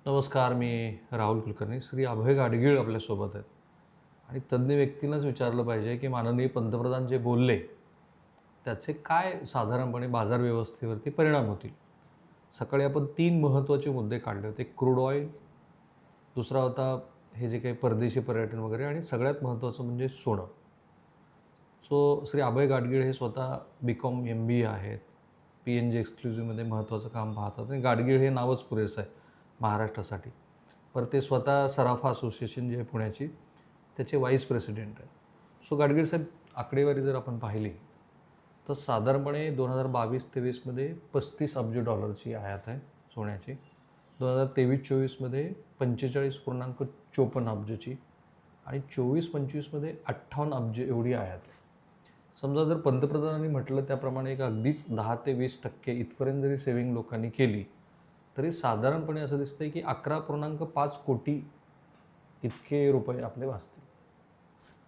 नमस्कार, मी राहुल कुलकर्णी. श्री अभय गाडगीळ आपल्यासोबत आहेत आणि तज्ज्ञ व्यक्तींनाच विचारलं पाहिजे की माननीय पंतप्रधान जे बोलले त्याचे काय साधारणपणे बाजार व्यवस्थेवरती परिणाम होतील. सकाळी आपण 3 महत्त्वाचे मुद्दे काढले होते. क्रूड ऑइल, दुसरा होता हे जे काही परदेशी पर्यटन वगैरे आणि सगळ्यात महत्त्वाचं म्हणजे सोनं. श्री अभय गाडगीळ हे स्वतः BCom MBA आहेत. PNG एक्सक्लुझिव्हमध्ये महत्त्वाचं काम पाहतात आणि गाडगीळ हे नावच पुरेसं आहे महाराष्ट्रासाठी. पर ते स्वतः सराफा असोसिएशन जी आहे पुण्याची त्याचे व्हाईस प्रेसिडेंट आहेत. गाडगीळ साहेब, आकडेवारी जर आपण पाहिली तर साधारणपणे 2022-23मध्ये $35 अब्ज आयात आहे सोन्याची. 2023-24मध्ये 45.54 अब्जची आणि 24-25मध्ये 58 अब्ज एवढी आयात आहे. समजा जर पंतप्रधानांनी म्हटलं त्याप्रमाणे एक अगदीच 10 ते 20% इथपर्यंत जरी सेव्हिंग लोकांनी केली तरी साधारणपणे असं दिसतंय की 11.5 कोटी इतके रुपये आपले वाचतील.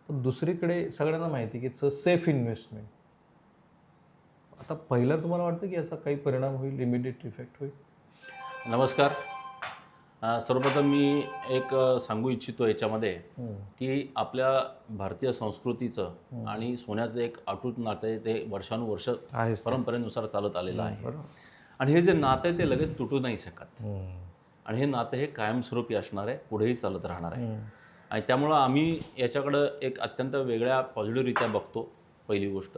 पण दुसरीकडे सगळ्यांना माहिती की इट्स अ सेफ इन्व्हेस्टमेंट. आता पहिला तुम्हाला वाटतं की याचा काही परिणाम होईल, इमिडिएट इफेक्ट होईल? नमस्कार. सर्वप्रथम मी एक सांगू इच्छितो याच्यामध्ये की आपल्या भारतीय संस्कृतीचं आणि सोन्याचं एक अटूट नातं आहे. ते वर्षानुवर्ष परंपरेनुसार चालत आलेलं आहे आणि हे जे नातं आहे ते लगेच तुटू नाही शकत आणि हे नातं हे कायमस्वरूपी असणार आहे, पुढेही चालत राहणार आहे. आणि त्यामुळं आम्ही याच्याकडं एक अत्यंत वेगळ्या पॉझिटिव्हरित्या बघतो. पहिली गोष्ट,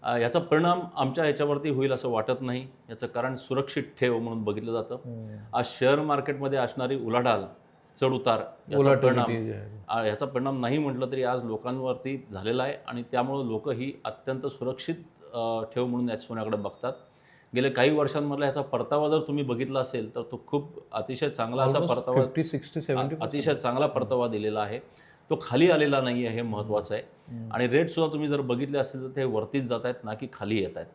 याचा परिणाम आमच्या ह्याच्यावरती होईल असं वाटत नाही. याचं कारण सुरक्षित ठेव म्हणून बघितलं जातं. आज शेअर मार्केटमध्ये असणारी उलाढाल, चढ उतार, याचा परिणाम नाही म्हटलं तरी आज लोकांवरती झालेला आहे आणि त्यामुळं लोक ही अत्यंत सुरक्षित ठेव म्हणून या सोन्याकडे बघतात. गेले काही वर्षांमधला ह्याचा परतावा जर तुम्ही बघितला असेल तर तो खूप अतिशय चांगला असा परतावा, 50-60-70% अतिशय चांगला परतावा दिलेला आहे. तो खाली आलेला नाही आहे, हे महत्त्वाचं आहे. आणि रेटसुद्धा तुम्ही जर बघितले असतील तर ते वरतीच जात आहेत, ना की खाली येत आहेत.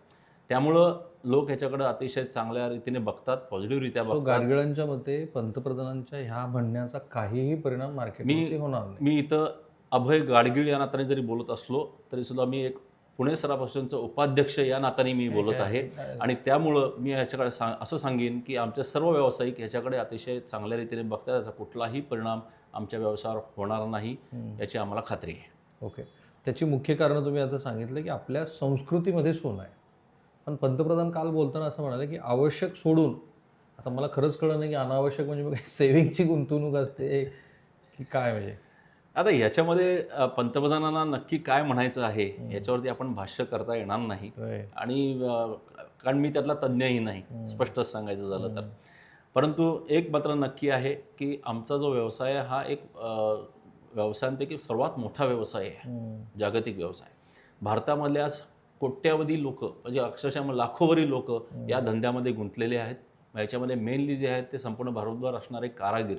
त्यामुळं लोक ह्याच्याकडे अतिशय चांगल्या रीतीने बघतात, पॉझिटिव्हरित्या बघतात. गाडगिळांच्या मते पंतप्रधानांच्या ह्या म्हणण्याचा काहीही परिणाम मार्केटवरती होणार नाही. मी इथं अभय गाडगीळ या नात्याने जरी बोलत असलो तरी सुद्धा मी एक पुणे सराफासूनचं उपाध्यक्ष या नात्याने मी बोलत आहे आणि त्यामुळं मी ह्याच्याकडे असं सांगेन की आमचे सर्व व्यावसायिक ह्याच्याकडे अतिशय चांगल्या रीतीने बघतात. याचा कुठलाही परिणाम आमच्या व्यवसायावर होणार नाही याची आम्हाला खात्री आहे. ओके. त्याची मुख्य कारणं तुम्ही आता सांगितलं की आपल्या संस्कृतीमध्ये सोनं आहे. पण पंतप्रधान काल बोलताना असं म्हणाले की आवश्यक सोडून, आता मला खरंच कळलं नाही की अनावश्यक म्हणजे मग सेव्हिंगची गुंतवणूक असते की काय? म्हणजे आता ह्याच्यामध्ये पंतप्रधानांना नक्की काय म्हणायचं आहे याच्यावरती आपण भाष्य करता येणार नाही आणि कारण मी त्यातला तज्ज्ञही नाही, स्पष्टच सांगायचं झालं तर. परंतु एक मात्र नक्की आहे की आमचा जो व्यवसाय हा एक व्यवसायांपैकी सर्वात मोठा व्यवसाय आहे, जागतिक व्यवसाय. भारतामधले आज कोट्यावधी लोक, म्हणजे अक्षरशः लाखोवरी लोक या धंद्यामध्ये गुंतलेले आहेत. याच्यामध्ये मेनली जे आहेत ते संपूर्ण भारतभर असणारे कारागीर.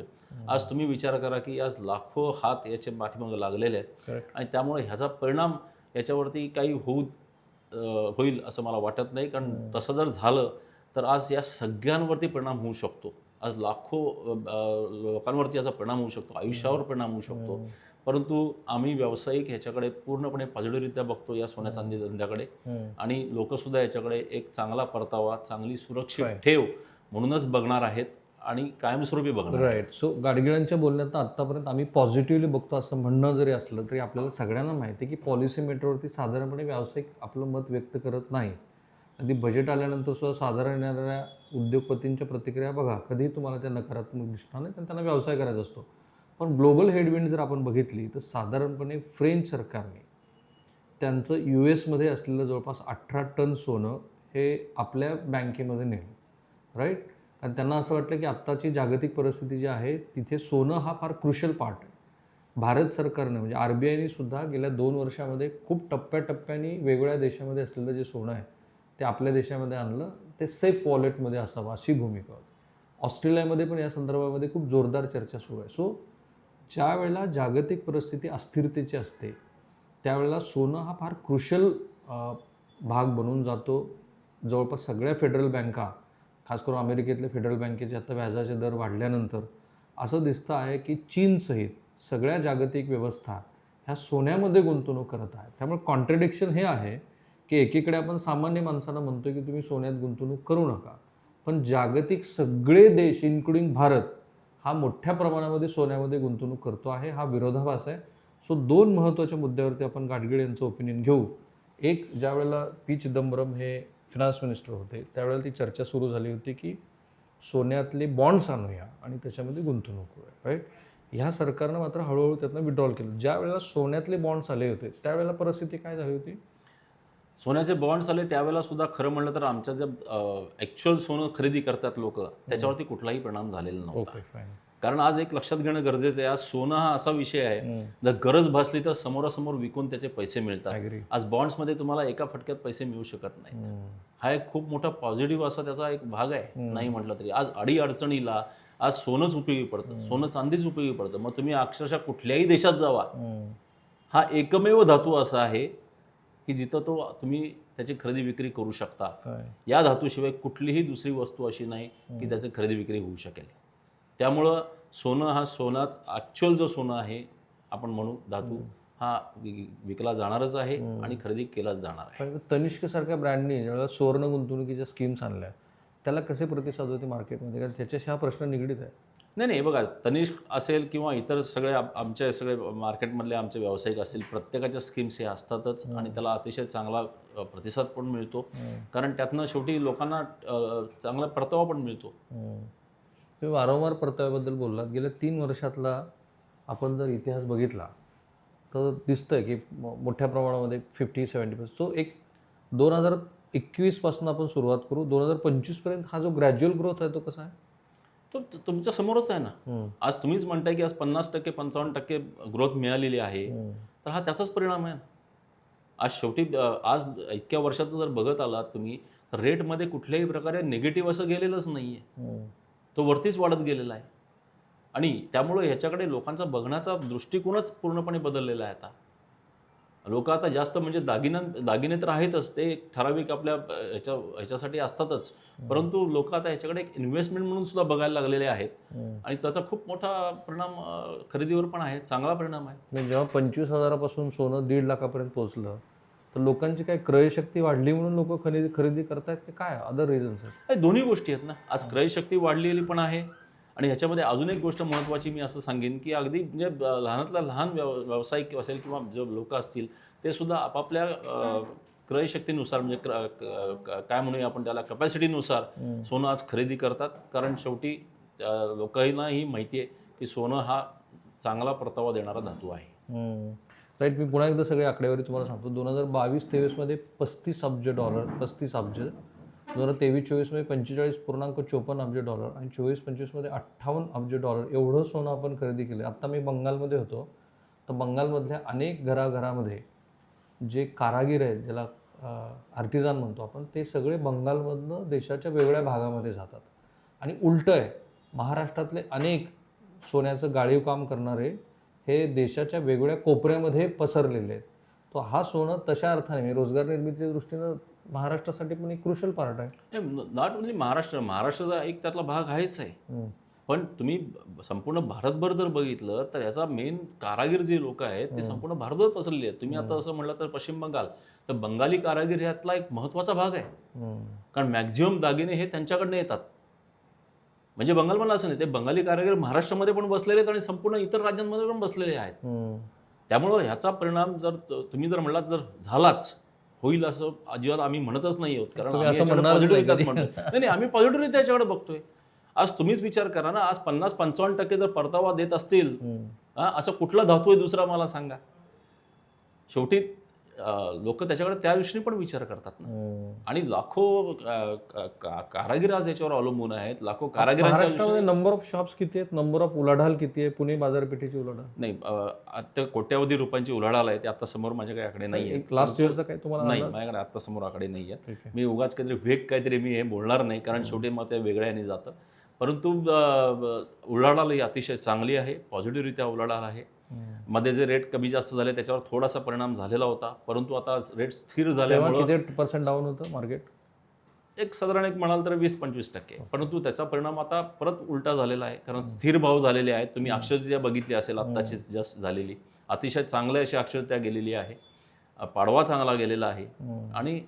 आज तुम्ही विचार करा की आज लाखो हात याच्या पाठीमागे लागलेले आहेत आणि त्यामुळे ह्याचा परिणाम याच्यावरती काही होईल असं मला वाटत नाही. कारण तसं जर झालं तर आज या सगळ्यांवरती परिणाम होऊ शकतो. आज लाखो लोकांवरती याचा परिणाम होऊ शकतो, आयुष्यावर परिणाम होऊ शकतो. परंतु आम्ही व्यावसायिक ह्याच्याकडे पूर्णपणे पॉझिटिव्हरित्या बघतो या सोन्या चांदी धंद्याकडे आणि लोकसुद्धा याच्याकडे एक चांगला परतावा, चांगली सुरक्षित ठेव म्हणूनच बघणार आहेत आणि कायमस्वरूपी बघणार. राईट. गाडगिळांच्या बोलण्यात आत्तापर्यंत आम्ही पॉझिटिव्हली बघतो असं म्हणणं जरी असलं तरी आपल्याला सगळ्यांना माहिती आहे की पॉलिसी मेटरवरती साधारणपणे व्यावसायिक आपलं मत व्यक्त करत नाही. अगदी बजेट आल्यानंतर सुद्धा साधारण येणाऱ्या उद्योगपतींच्या प्रतिक्रिया बघा, कधीही तुम्हाला त्या नकारात्मक दिसणार नाही, त्यांना व्यवसाय करायचा असतो. पण ग्लोबल हेडविंड जर आपण बघितली तर साधारणपणे फ्रेंच सरकारने त्यांचं US असलेलं जवळपास 18 टन सोनं हे आपल्या बँकेमध्ये नेलं. राईट. कारण त्यांना असं वाटलं की आत्ताची जागतिक परिस्थिती जी आहे तिथे सोनं हा फार क्रुशियल पार्ट आहे. भारत सरकारनं म्हणजे RBIने सुद्धा गेल्या 2 वर्षामध्ये खूप टप्प्याटप्प्याने वेगवेगळ्या देशामध्ये असलेलं जे सोनं आहे ते आपल्या देशामध्ये आणलं. ते सेफ वॉलेटमध्ये असावं अशी भूमिका होती. ऑस्ट्रेलियामध्ये पण या संदर्भामध्ये खूप जोरदार चर्चा सुरू आहे. ज्या वेळेला जागतिक परिस्थिती अस्थिरतेची असते त्यावेळेला सोनं हा फार क्रुशियल भाग बनून जातो. जवळपास सगळ्या फेडरल बँका, खास करून अमेरिकेतल्या फेडरल बँकेचे आता व्याजाचे दर वाढल्यानंतर असं दिसतं आहे की चीनसहित सगळ्या जागतिक व्यवस्था ह्या सोन्यामध्ये गुंतवणूक करत आहेत. त्यामुळे कॉन्ट्रडिक्शन हे आहे की एकीकडे आपण सामान्य माणसांना म्हणतो की तुम्ही सोन्यात गुंतवणूक करू नका, पण जागतिक सगळे देश इन्क्लुडिंग भारत हा मोठ्या प्रमाणामध्ये सोन्यामध्ये गुंतवणूक करतो आहे, हा विरोधाभास आहे. सो 2 महत्त्वाच्या मुद्द्यावरती आपण गाडगीळ यांचं ओपिनियन घेऊ. एक, ज्या वेळेला पी चिदंबरम हे फिनान्स मिनिस्टर होते त्यावेळेला ती चर्चा सुरू झाली होती की सोन्यातले बॉन्ड्स आणूया आणि त्याच्यामध्ये गुंतवणूक करूया, राईट. ह्या सरकारनं मात्र हळूहळू त्यातनं विड्रॉल केलं. ज्या वेळेला सोन्यातले बॉन्ड्स आले होते त्यावेळेला परिस्थिती काय झाली होती? सोन्याचे बॉन्ड्स आले त्यावेळेला सुद्धा खरं म्हणलं तर आमच्या जे ॲक्च्युअल सोनं खरेदी करतात लोक त्याच्यावरती कुठलाही परिणाम झालेला नव्हता. Okay, fine. कारण आज एक लक्षात घेणं गरजेचं आहे, आज सोनं हा असा विषय आहे, जर गरज भासली तर समोरासमोर विकून त्याचे पैसे मिळतात. ॲग्री. आज बॉन्ड्समध्ये तुम्हाला एका फटक्यात पैसे मिळू शकत नाहीत. हा एक खूप मोठा पॉझिटिव्ह असा त्याचा एक भाग आहे, नाही म्हटलं तरी. आज अडीअडचणीला आज सोनंच उपयोगी पडतं, सोनं चांदीच उपयोगी पडतं. मग तुम्ही अक्षरशः कुठल्याही देशात जावा, हा एकमेव धातू असा आहे की जिथं तुम्ही त्याची खरेदी विक्री करू शकता. या धातूशिवाय कुठलीही दुसरी वस्तू अशी नाही की त्याची खरेदी विक्री होऊ शकेल. त्यामुळं सोनं हा सोनाच ॲक्च्युअल जो सोनं आहे आपण म्हणू धातू हा विकला जाणारच आहे आणि खरेदी केलाच जाणार आहे. तनिष्कसारख्या ब्रँडनी ज्यावेळेला सुवर्ण गुंतवणुकीच्या स्कीम्स आणल्या त्याला कसे प्रतिसाद होते मार्केटमध्ये? कारण त्याच्याशी हा प्रश्न निगडीत आहे. नाही, बघा, तनिष्क असेल किंवा इतर सगळे आमचे सगळे मार्केटमधले आमचे व्यावसायिक असतील, प्रत्येकाच्या स्कीम्स हे असतातच आणि त्याला अतिशय चांगला प्रतिसाद पण मिळतो. कारण त्यातनं शेवटी लोकांना चांगला परतावा पण मिळतो. तुम्ही वारंवार परताव्याबद्दल बोललात. गेल्या 3 वर्षातला आपण जर इतिहास बघितला तर दिसतंय की मोठ्या प्रमाणामध्ये 50-70%. सो एक 2021 पासून आपण सुरुवात करू. 2025 पर्यंत हा जो ग्रॅज्युअल ग्रोथ आहे तो कसा आहे? तो तुमच्या समोरच आहे ना. आज तुम्हीच म्हणताय की आज 50% 55% ग्रोथ मिळालेली आहे, तर हा त्याचाच परिणाम आहे. आज शेवटी आज इतक्या वर्षात जर बघत आलात तुम्ही तर रेटमध्ये कुठल्याही प्रकारे निगेटिव्ह असं गेलेलंच नाही आहे. तो वरतीच वाढत गेलेला आहे आणि त्यामुळं ह्याच्याकडे लोकांचा बघण्याचा दृष्टिकोनच पूर्णपणे बदललेला आहे. आता लोक आता जास्त म्हणजे दागिने तर आहेतच, ते एक ठराविक आपल्या ह्याच्यासाठी असतातच, परंतु लोक आता ह्याच्याकडे एक इन्व्हेस्टमेंट म्हणून सुद्धा बघायला लागलेले आहेत आणि त्याचा खूप मोठा परिणाम खरेदीवर पण आहे, चांगला परिणाम आहे. म्हणजे जेव्हा 25,000पासून सोनं 1.5 लाखापर्यंत पोहोचलं तर लोकांची काय क्रयशक्ती वाढली म्हणून लोक खरेदी करतायत की काय अदर रिझन्स आहेत? दोन्ही गोष्टी आहेत ना. आज क्रयशक्ती वाढलेली पण आहे आणि ह्याच्यामध्ये अजून एक गोष्ट महत्त्वाची मी असं सांगेन की अगदी म्हणजे लहानातला लहान व्यावसायिक असेल किंवा जो लोक असतील ते सुद्धा आपापल्या क्रयशक्तीनुसार म्हणजे काय म्हणूया आपण त्याला कपॅसिटीनुसार सोनं आज खरेदी करतात. कारण शेवटी लोकांना ही माहिती आहे की सोनं हा चांगला परतावा देणारा धातू आहे. राईट. मी पुन्हा एकदा सगळे आकडेवारी तुम्हाला सांगतो. 2022-23 $35 अब्ज, 35 अब्ज, 2023-24 $45.54 अब्ज आणि 24-25 $58 अब्ज एवढं सोनं आपण खरेदी केलं. आत्ता मी बंगालमध्ये होतो तर बंगालमधल्या अनेक घराघरामध्ये जे कारागीर आहेत, ज्याला आर्टिझान म्हणतो आपण, ते सगळे बंगालमधनं देशाच्या वेगळ्या भागामध्ये जातात आणि उलटं आहे, महाराष्ट्रातले अनेक सोन्याचं गाळीव काम करणारे हे देशाच्या वेगवेगळ्या कोपऱ्यामध्ये पसरलेले आहेत. तो हा सोनं तशा अर्थाने रोजगार निर्मितीच्या दृष्टीनं महाराष्ट्रासाठी पण एक क्रुशल पार्ट आहे. नॉट ओन्ली महाराष्ट्राचा एक त्यातला भाग आहेच आहे, पण तुम्ही संपूर्ण भारतभर जर बघितलं तर याचा मेन कारागीर जे लोक आहेत ते संपूर्ण भारतभर पसरलेले आहेत. तुम्ही आता असं म्हटलं तर पश्चिम बंगाल, तर बंगाली कारागीर ह्यातला एक महत्त्वाचा भाग आहे. कारण मॅक्झिमम दागिने हे त्यांच्याकडनं येतात. म्हणजे बंगालमध्ये असं नाही, ते बंगाली कारागीर महाराष्ट्रामध्ये पण बसलेले आहेत आणि संपूर्ण इतर राज्यांमध्ये पण बसलेले आहेत. त्यामुळं ह्याचा परिणाम जर तुम्ही जर म्हणलात जर झालाच होईल असं अजिबात आम्ही म्हणतच नाही आहोत. कारण आम्ही पॉझिटिव्हरित्या याच्याकडे बघतोय. आज तुम्हीच विचार करा ना, आज 50-55% जर परतावा देत असतील, असं कुठला धातू आहे दुसरा मला सांगा. शेवटी लोक त्याच्याकडे त्या दृष्टीने पण विचार करतात ना. आणि लाखो कारागीर आज याच्यावर अवलंबून आहेत. लाखो कारागिरांच्या नंबर ऑफ शॉप्स किती आहेत, नंबर ऑफ उलाढाल किती आहे? पुणे बाजारपेठेची उलाढाल नाही, आता कोट्यावधी रुपयांची उलाढाल आहे. ते आता समोर माझ्याकडे आकडे नाही आहे. लास्ट इयरचा काय तुम्हाला नाही, माझ्याकडे आता समोर आकडे नाही आहे. मी उगाच काहीतरी मी हे बोलणार नाही, कारण शेवटी मग ते वेगळ्याने जातं. परंतु उलाढाल ही अतिशय चांगली आहे, पॉझिटिव्हरित्या उलाढाल आहे. मध्ये जे रेट कमी जास्त झाले त्याच्यावर थोडासा परिणाम झालेला होता, परंतु आता रेट स्थिर झाल्यामुळे किती % डाऊन होतं मार्केट? एक साधारण एक म्हणाल तर 20-25%. परंतु त्याचा परिणाम आता परत उलटा झालेला आहे, कारण स्थिर भाव झालेले आहेत. तुम्ही अक्षरतृतीया बघितली असेल आत्ताची जस्ट झालेली, अतिशय चांगली अशी अक्षरतृतीया गेलेली आहे. पाडवा चांगला गेलेला आहे आणि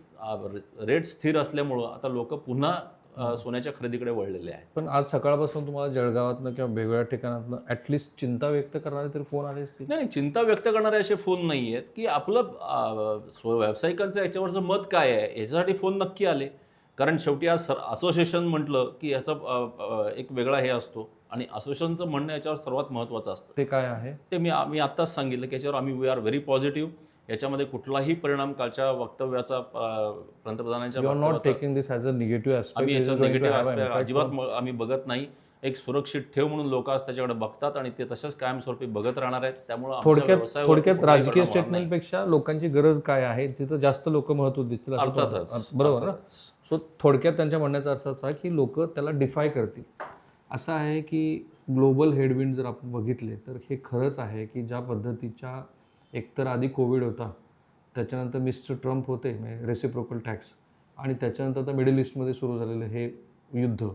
रेट स्थिर असल्यामुळं आता लोक पुन्हा सोन्याच्या खरेदीकडे वळलेले आहेत. पण आज सकाळपासून तुम्हाला जळगावातनं किंवा वेगवेगळ्या ठिकाणातनं ॲटलिस्ट चिंता व्यक्त करणारे तरी फोन आले असतील? नाही, चिंता व्यक्त करणारे असे फोन नाही आहेत की आपलं व्यावसायिकांचं याच्यावरचं मत काय आहे याच्यासाठी फोन नक्की आले. कारण शेवटी आज असोसिएशन म्हटलं की याचा एक वेगळा हे असतो आणि असोसिएशनचं म्हणणं याच्यावर सर्वात महत्त्वाचं असतं. ते काय आहे? ते मी आत्ताच सांगितलं की याच्यावर आम्ही वी आर व्हेरी पॉझिटिव्ह. याच्यामध्ये कुठलाही परिणाम कालच्या वक्तव्याचा पंतप्रधानांच्या यू आर नॉट वक्तव्याचा taking this as a negative आम्ही याच्यावर निगेटिव्ह ॲस्पेक्ट अजिबात आम्ही बघत नाही. एक सुरक्षित ठेव म्हणून लोक आज त्याच्याकडे बघतात आणि ते तसंच कायमस्वरूपी बघत राहणार आहेत. त्यामुळे आमच्या व्यवसायावर थोडक्यात कुठलाही राजकीय परिणाम होणार नाही. स्टेटमेंटपेक्षा लोकांची गरज काय आहे तिथं जास्त लोक महत्त्व देतील असं तुम्हाला अर्थातच वाटतं. बरोबर ना? अर्थातच. सो थोडक्यात त्यांच्या म्हणण्याचा अर्थ असा की लोक त्याला डिफाय करतील. असं आहे की ग्लोबल हेडविंड जर आपण बघितले तर हे खरंच आहे की ज्या पद्धतीच्या एकतर आधी कोविड होता, त्याच्यानंतर मिस्टर ट्रम्प होते रेसिप्रोकल टॅक्स, आणि त्याच्यानंतर आता मिडल ईस्टमध्ये सुरू झालेलं हे युद्ध,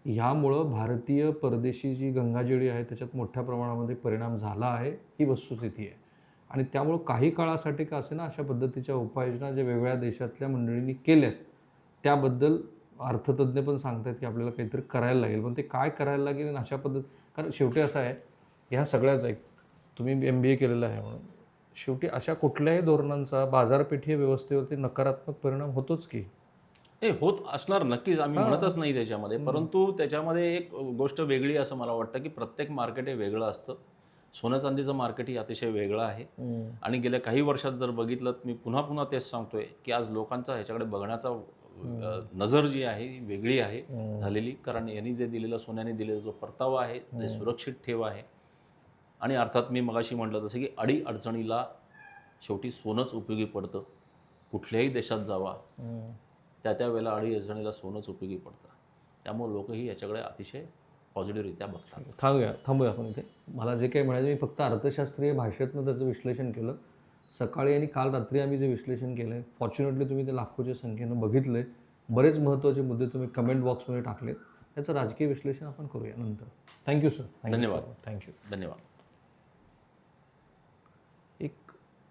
ह्यामुळं भारतीय परदेशी जी गंगाजळी आहे त्याच्यात मोठ्या प्रमाणामध्ये परिणाम झाला आहे, ही वस्तुस्थिती आहे. आणि त्यामुळं काही काळासाठी का असे ना अशा पद्धतीच्या उपाययोजना ज्या वेगवेगळ्या देशातल्या मंडळींनी केल्यात त्याबद्दल अर्थतज्ज्ञ पण सांगतात की आपल्याला काहीतरी करायला लागेल. पण ते काय करायला लागेल आणि अशा पद्धत, कारण शेवटी असं आहे ह्या सगळ्याच एक तुम्ही MBA केलेलं आहे म्हणून शेवटी अशा कुठल्याही धोरणांचा बाजारपेठीय व्यवस्थेवरती नकारात्मक परिणाम होतोच की. हे होत असणार नक्कीच, आम्ही म्हणतच नाही त्याच्यामध्ये. परंतु त्याच्यामध्ये एक गोष्ट वेगळी असं मला वाटतं की प्रत्येक मार्केट हे वेगळं असतं. सोनं चांदीचं मार्केट ही अतिशय वेगळं आहे. आणि गेल्या काही वर्षात जर बघितलं मी पुन्हा तेच सांगतोय की आज लोकांचा ह्याच्याकडे बघण्याचा नजर जी आहे ही वेगळी आहे झालेली. कारण यांनी जे दिलेलं सोन्याने दिलेला जो परतावा आहे, जे सुरक्षित ठेव आहे, आणि अर्थात मी मगाशी म्हटलं तसं की अडीअडचणीला शेवटी सोनंच उपयोगी पडतं. कुठल्याही देशात जावा त्या वेळेला अडीअडचणीला सोनंच उपयोगी पडतं. त्यामुळे लोकही याच्याकडे अतिशय पॉझिटिव्हरित्या बघतात. थांबूया आपण इथे. मला जे काही म्हणायचं मी फक्त अर्थशास्त्रीय भाषेतनं त्याचं विश्लेषण केलं. सकाळी आणि काल रात्री आम्ही जे विश्लेषण केलं आहे, फॉर्च्युनेटली तुम्ही ते लाखोच्या संख्येनं बघितलं आहे. बरेच महत्त्वाचे मुद्दे तुम्ही कमेंट बॉक्समध्ये टाकलेत. त्याचं राजकीय विश्लेषण आपण करूया नंतर. Thank you sir. धन्यवाद. थँक्यू. धन्यवाद.